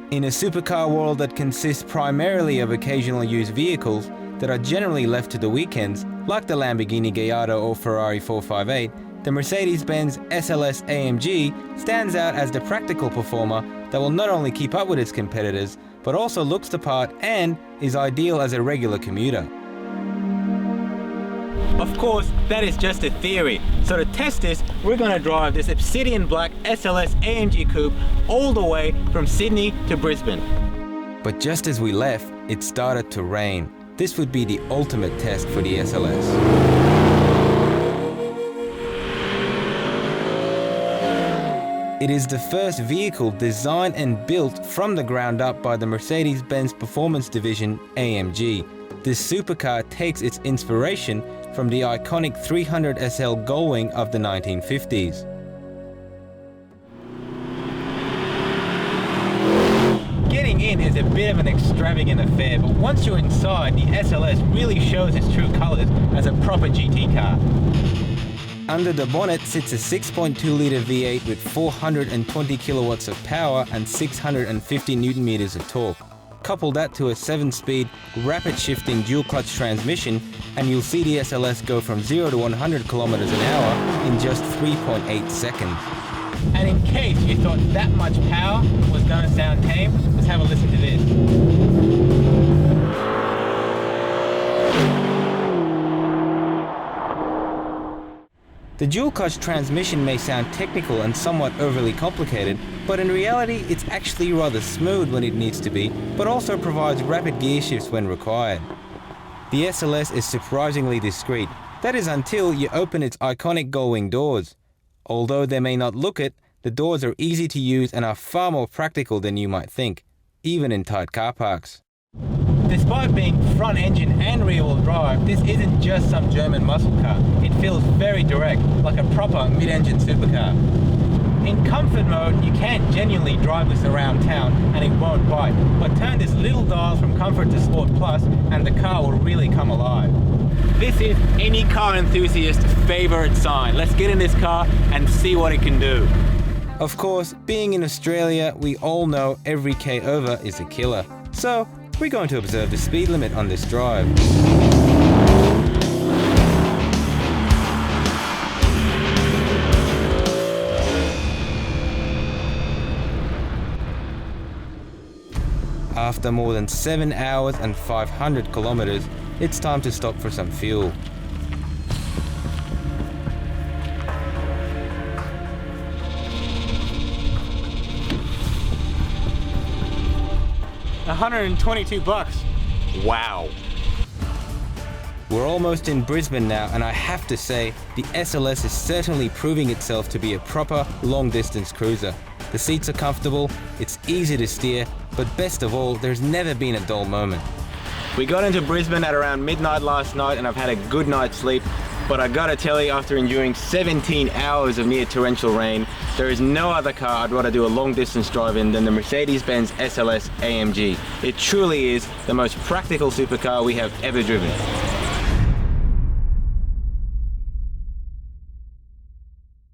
In a supercar world that consists primarily of occasional used vehicles that are generally left to the weekends, like the Lamborghini Gallardo or Ferrari 458, the Mercedes-Benz SLS AMG stands out as the practical performer that will not only keep up with its competitors, but also looks the part and is ideal as a regular commuter. Of course, that is just a theory. So to test this, we're going to drive this obsidian black SLS AMG coupe all the way from Sydney to Brisbane. But just as we left, it started to rain. This would be the ultimate test for the SLS. It is the first vehicle designed and built from the ground up by the Mercedes-Benz performance division AMG. This supercar takes its inspiration from the iconic 300 SL Gullwing of the 1950s. Getting in is a bit of an extravagant affair, but once you're inside, the SLS really shows its true colors as a proper GT car. Under the bonnet sits a 6.2-litre V8 with 420 kilowatts of power and 650 Newton meters of torque. Couple that to a 7-speed, rapid-shifting dual-clutch transmission, and you'll see the SLS go from 0 to 100 kilometers an hour in just 3.8 seconds. And in case you thought that much power was going to sound tame, let's have a listen to this. The dual-clutch transmission may sound technical and somewhat overly complicated, but in reality it's actually rather smooth when it needs to be, but also provides rapid gear shifts when required. The SLS is surprisingly discreet. That is until you open its iconic gullwing doors. Although they may not look it, the doors are easy to use and are far more practical than you might think, even in tight car parks. Despite being front engine and rear wheel drive, this isn't just some German muscle car. It feels very direct, like a proper mid-engine supercar. In comfort mode, you can genuinely drive this around town and it won't bite, but turn this little dial from Comfort to Sport Plus and the car will really come alive. This is any car enthusiast's favorite sign. Let's get in this car and see what it can do. Of course, being in Australia, we all know every K over is a killer. So, we're going to observe the speed limit on this drive. After more than 7 hours and 500 kilometers, it's time to stop for some fuel. $122. Wow. We're almost in Brisbane now, and I have to say, the SLS is certainly proving itself to be a proper long-distance cruiser. The seats are comfortable, it's easy to steer, but best of all, there's never been a dull moment. We got into Brisbane at around midnight last night, and I've had a good night's sleep. But I gotta tell you, after enduring 17 hours of near torrential rain, there is no other car I'd rather do a long distance drive in than the Mercedes-Benz SLS AMG. It truly is the most practical supercar we have ever driven.